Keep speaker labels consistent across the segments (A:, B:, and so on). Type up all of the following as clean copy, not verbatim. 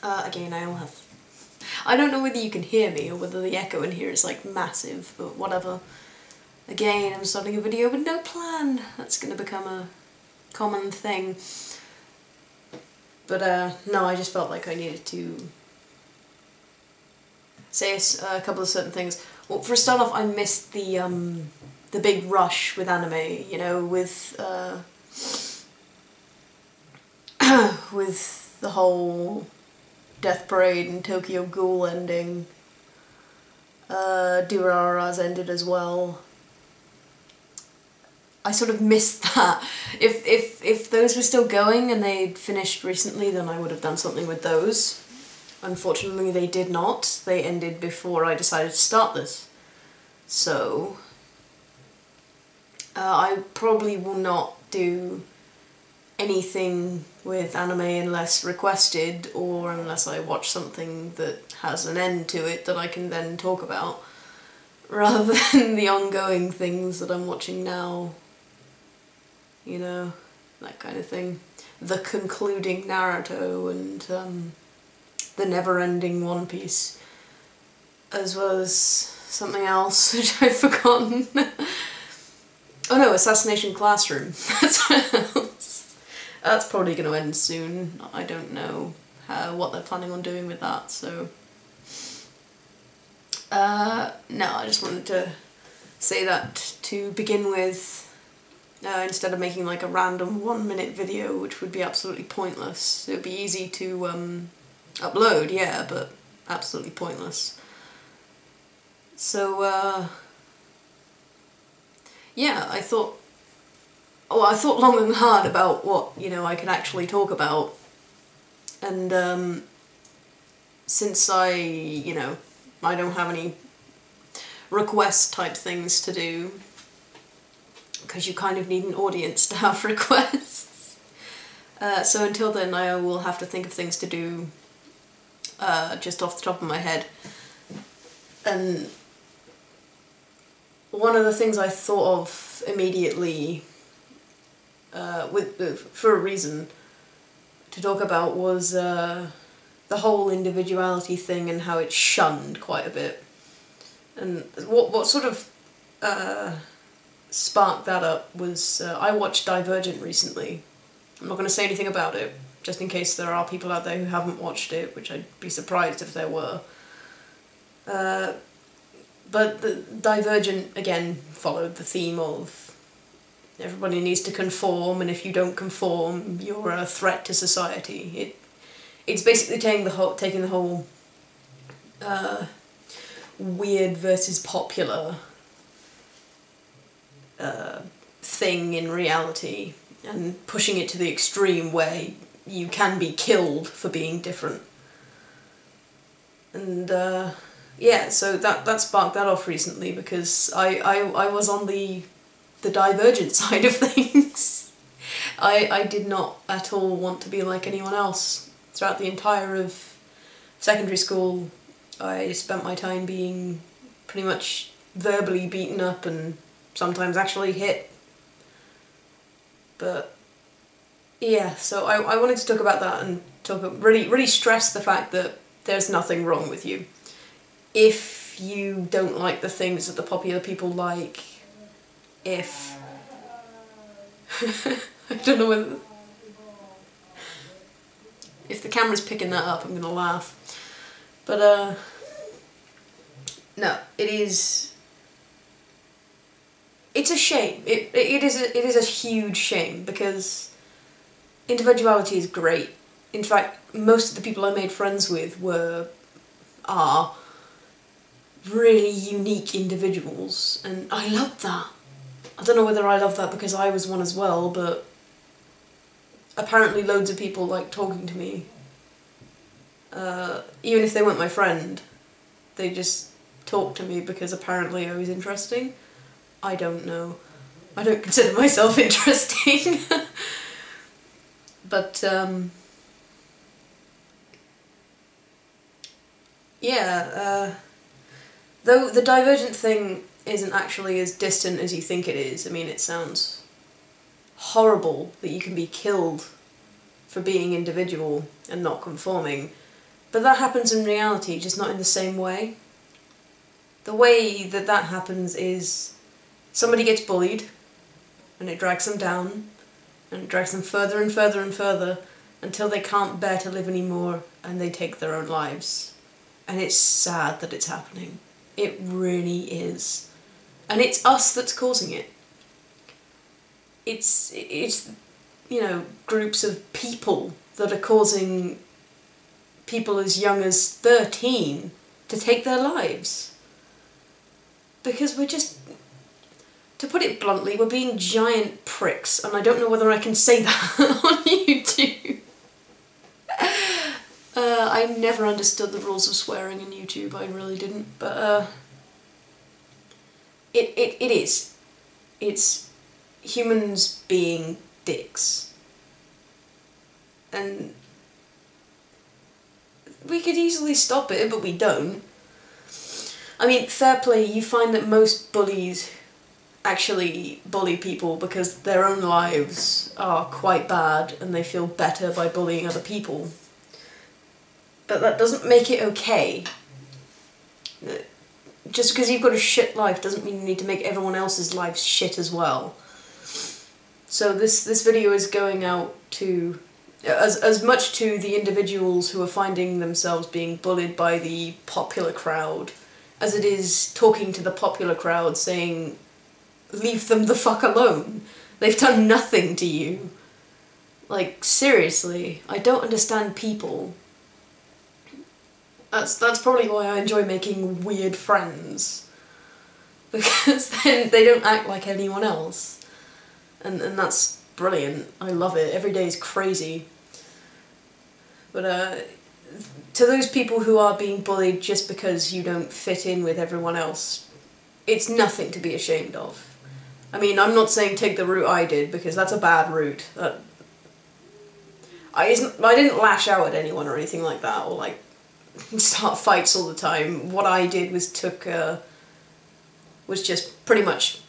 A: Again, I don't know whether you can hear me or whether the echo in here is like massive, but whatever. Again, I'm starting a video with no plan. That's gonna become a common thing. But no, I just felt like I needed to say a couple of certain things. Well, for a start off, I missed the big rush with anime, you know, with with the whole Death Parade and Tokyo Ghoul ending. Durarara's ended as well. I sort of missed that. If those were still going and they'd finished recently, then I would have done something with those. Unfortunately, they did not. They ended before I decided to start this. So, I probably will not do anything with anime unless requested, or unless I watch something that has an end to it that I can then talk about, rather than the ongoing things that I'm watching now. You know, that kind of thing. The concluding Naruto and the never-ending One Piece, as well as something else which I've forgotten. Oh no, Assassination Classroom. That's probably going to end soon. I don't know what they're planning on doing with that, so... no, I just wanted to say that to begin with, instead of making like a random 1-minute video, which would be absolutely pointless. It would be easy to upload, yeah, but absolutely pointless. So, yeah, I thought long and hard about what, you know, I could actually talk about. And, since you know, I don't have any request type things to do, because you kind of need an audience to have requests. So until then I will have to think of things to do just off the top of my head. And one of the things I thought of immediately for a reason to talk about was the whole individuality thing and how it's shunned quite a bit. And what sort of sparked that up was I watched Divergent recently. I'm not going to say anything about it, just in case there are people out there who haven't watched it, which I'd be surprised if there were. But the Divergent, again, followed the theme of everybody needs to conform, and if you don't conform, you're a threat to society. It's basically taking the whole weird versus popular thing in reality and pushing it to the extreme where you can be killed for being different. And yeah, so that sparked that off recently, because I was on the Divergent side of things. I did not at all want to be like anyone else. Throughout the entire of secondary school, I spent my time being pretty much verbally beaten up and sometimes actually hit. But yeah, so I wanted to talk about that and really stress the fact that there's nothing wrong with you. If you don't like the things that the popular people like, if... I don't know whether... If the camera's picking that up, I'm gonna laugh. But, no, it's a shame. It is a huge shame, because individuality is great. In fact, most of the people I made friends with are really unique individuals, and I love that. I don't know whether I love that because I was one as well, but apparently loads of people like talking to me. Even if they weren't my friend, they just talked to me because apparently I was interesting. I don't know. I don't consider myself interesting. But, yeah, though the Divergent thing isn't actually as distant as you think it is. I mean, it sounds horrible that you can be killed for being individual and not conforming, But that happens in reality, just not in the same way. The way that that happens is somebody gets bullied, and it drags them down, and it drags them further and further and further, until they can't bear to live anymore, and they take their own lives. And it's sad that it's happening. It really is. And it's us that's causing it. It's you know, groups of people that are causing people as young as 13 to take their lives. Because we're just, to put it bluntly, we're being giant pricks, and I don't know whether I can say that on YouTube. I never understood the rules of swearing in YouTube, I really didn't, but it is. It's humans being dicks. And we could easily stop it, but we don't. I mean, fair play, you find that most bullies actually bully people because their own lives are quite bad and they feel better by bullying other people. But that doesn't make it okay. Just because you've got a shit life doesn't mean you need to make everyone else's lives shit as well. So this video is going out to, as much to the individuals who are finding themselves being bullied by the popular crowd, as it is talking to the popular crowd saying, leave them the fuck alone. They've done nothing to you. Like, seriously, I don't understand people. That's probably why I enjoy making weird friends. Because then they don't act like anyone else. And that's brilliant. I love it. Every day is crazy. But to those people who are being bullied just because you don't fit in with everyone else, it's nothing to be ashamed of. I mean, I'm not saying take the route I did, because that's a bad route. I didn't lash out at anyone or anything like that, or like start fights all the time. What I did was was just pretty much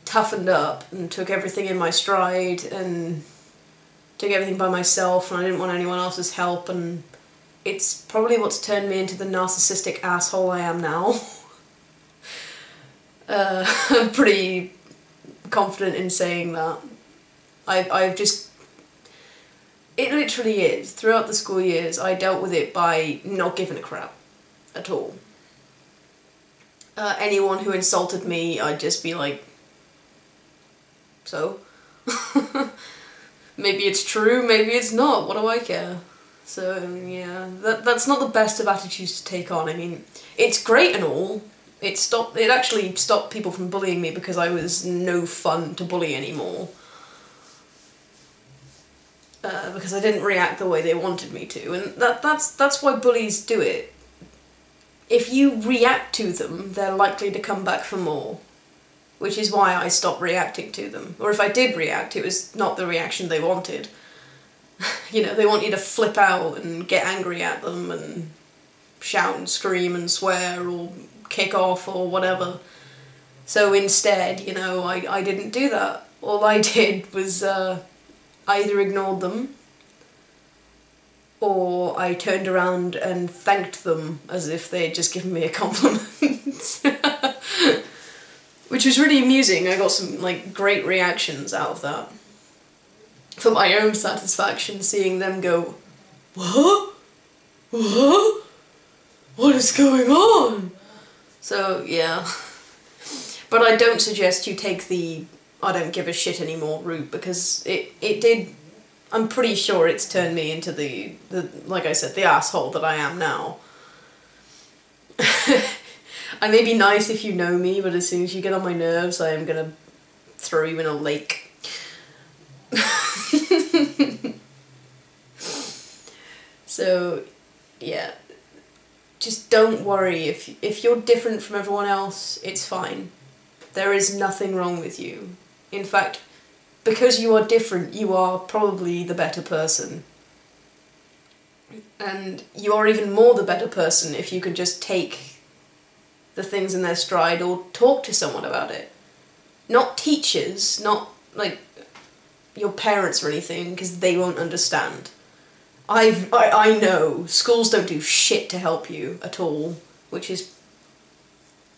A: toughened up and took everything in my stride and took everything by myself, and I didn't want anyone else's help, and it's probably what's turned me into the narcissistic asshole I am now. I'm pretty confident in saying that. I've just... It literally is. Throughout the school years, I dealt with it by not giving a crap at all. Anyone who insulted me, I'd just be like, so? Maybe it's true, maybe it's not, what do I care? So, yeah, that's not the best of attitudes to take on. I mean, it's great and all. It actually stopped people from bullying me because I was no fun to bully anymore. Because I didn't react the way they wanted me to, and that's why bullies do it. If you react to them, they're likely to come back for more. Which is why I stopped reacting to them. Or if I did react, it was not the reaction they wanted. You know, they want you to flip out and get angry at them and shout and scream and swear or kick off or whatever. So instead, you know, I didn't do that. All I did was I either ignored them or I turned around and thanked them as if they had just given me a compliment. Which was really amusing. I got some, like, great reactions out of that. For my own satisfaction, seeing them go, what? What? What is going on? So, yeah. But I don't suggest you take the I don't give a shit anymore route, because it did... I'm pretty sure it's turned me into the like I said, the asshole that I am now. I may be nice if you know me, but as soon as you get on my nerves, I am gonna throw you in a lake. So, yeah. Just don't worry. If you're different from everyone else, it's fine. There is nothing wrong with you. In fact, because you are different, you are probably the better person. And you are even more the better person if you can just take the things in their stride or talk to someone about it. Not teachers, not like your parents or anything, because they won't understand. I know schools don't do shit to help you at all, which is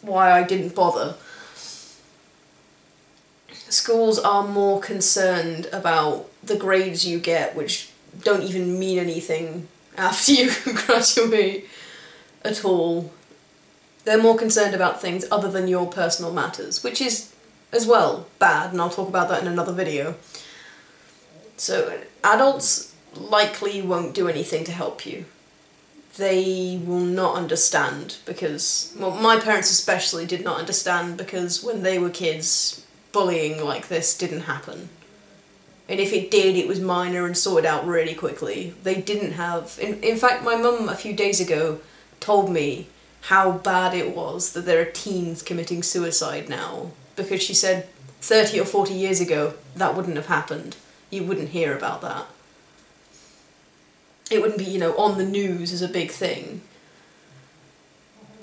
A: why I didn't bother. Schools are more concerned about the grades you get, which don't even mean anything after you graduate at all. They're more concerned about things other than your personal matters, which is, as well, bad, and I'll talk about that in another video. So, adults likely won't do anything to help you. They will not understand because, well, my parents especially did not understand because when they were kids, bullying like this didn't happen. And if it did, it was minor and sorted out really quickly. They didn't have... In fact, my mum a few days ago told me how bad it was that there are teens committing suicide now. Because she said 30 or 40 years ago, that wouldn't have happened. You wouldn't hear about that. It wouldn't be, you know, on the news as a big thing.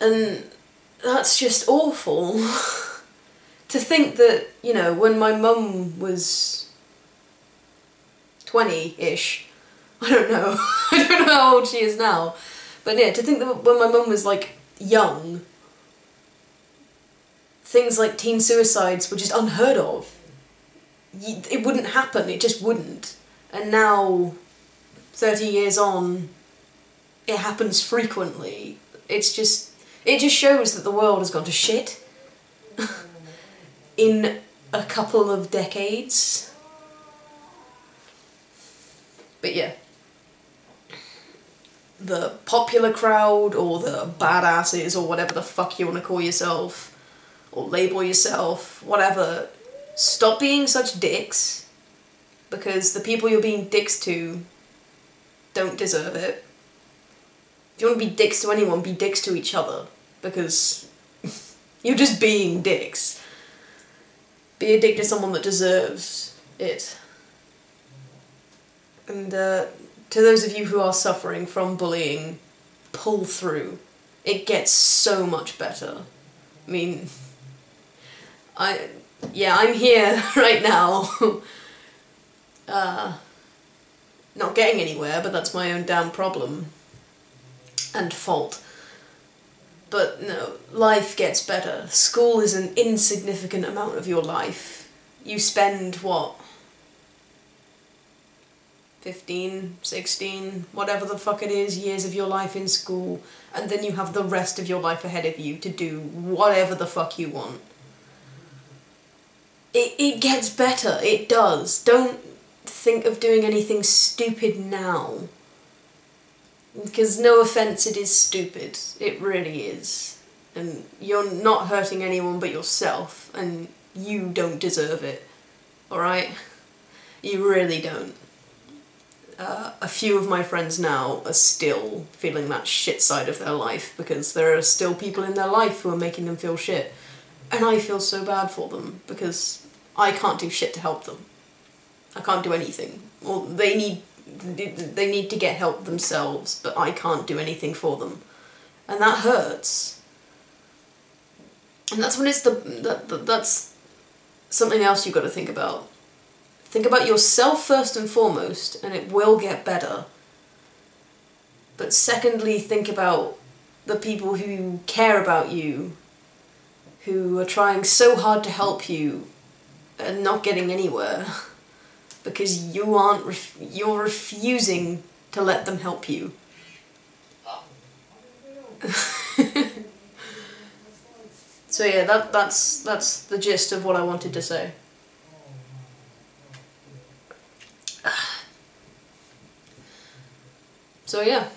A: And that's just awful. To think that, you know, when my mum was 20-ish, I don't know, I don't know how old she is now, but yeah, to think that when my mum was, like, young, things like teen suicides were just unheard of. It wouldn't happen, it just wouldn't. And now, 30 years on, it happens frequently. It just shows that the world has gone to shit in a couple of decades. But yeah. The popular crowd, or the badasses, or whatever the fuck you want to call yourself, or label yourself, whatever, stop being such dicks, because the people you're being dicks to don't deserve it. If you want to be dicks to anyone, be dicks to each other, because you're just being dicks. Be a dick to someone that deserves it. And to those of you who are suffering from bullying, pull through. It gets so much better. I mean, I'm here right now. Not getting anywhere, but that's my own damn problem. And fault. But no, life gets better. School is an insignificant amount of your life. You spend, what, 15, 16, whatever the fuck it is, years of your life in school, and then you have the rest of your life ahead of you to do whatever the fuck you want. It gets better, it does. Don't think of doing anything stupid now. Because no offence, it is stupid. It really is. And you're not hurting anyone but yourself, and you don't deserve it. Alright? You really don't. A few of my friends now are still feeling that shit side of their life, because there are still people in their life who are making them feel shit. And I feel so bad for them, because I can't do shit to help them. I can't do anything. Well, they need to get help themselves, but I can't do anything for them. And that hurts. And that's when it's that's something else you've got to think about. Think about yourself first and foremost, and it will get better. But secondly, think about the people who care about you, who are trying so hard to help you, and not getting anywhere. Because you're refusing to let them help you. So yeah, that's the gist of what I wanted to say. So yeah.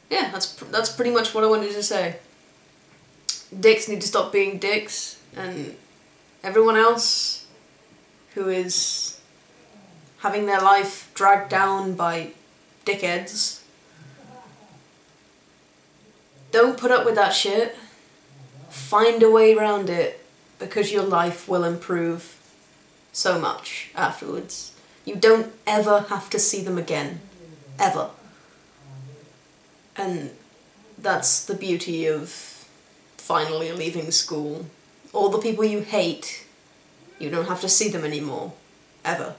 A: Yeah, that's pretty much what I wanted to say. Dicks need to stop being dicks, and everyone else who is having their life dragged down by dickheads, don't put up with that shit. Find a way around it, because your life will improve so much afterwards. You don't ever have to see them again. Ever. And that's the beauty of finally leaving school. All the people you hate, you don't have to see them anymore. Ever.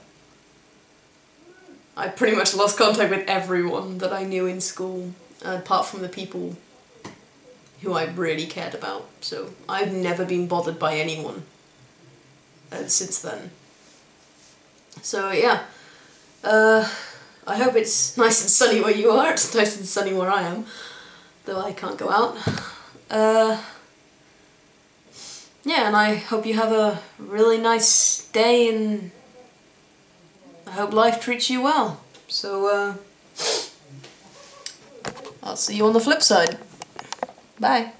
A: I pretty much lost contact with everyone that I knew in school, apart from the people who I really cared about. So I've never been bothered by anyone since then. So yeah, I hope it's nice and sunny where you are. It's nice and sunny where I am, though I can't go out. Yeah, and I hope you have a really nice day, and I hope life treats you well. So, I'll see you on the flip side. Bye.